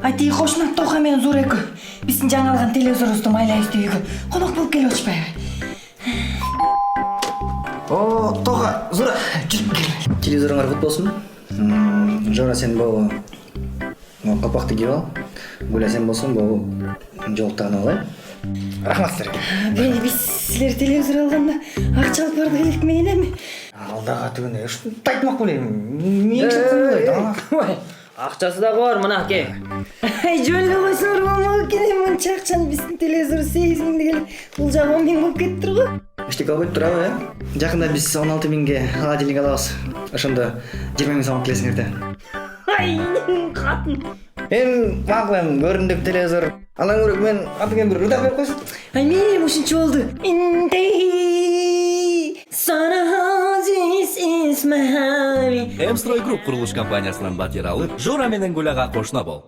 Айти кошуна Тоха менен Зура экөө биздин жаңы алган телевизорубузду майлайбыз үйгө конок болуп келип атышпайбы? О, Тоха, Зура, жүр. Телевизорыңар кут болсун. Жора сен бул капакты кийип ал. Гуля сен болсун бул жолуктан алай. Рахмат силерге. Биз силер телевизор алганда акча алып бардык элек мен эми. Алдага түгүнө ушунтип айтмак белем. Эмне кылдың? Акчасы да бар, мына аке. Ай жөн эле койсоңор болмок экен мынча акчаны биздин телевизор 8 миң деген бул жагы 10 миң болуп кетиптир го. Эчтеке албай турабы, э? Жакында биз 16 миңге холодильник алабыз. Ошондо 20 миң сом келесиңер да. Ай катын. Макулем көрүндүк телевизор. Анан көрөк мен атыген бир ырдап берип койсун. Ай мен ушунча болду. This is my honey. М-строй групп курулуш компаниясынын материалы Жора менен Гуляга кошуна бол.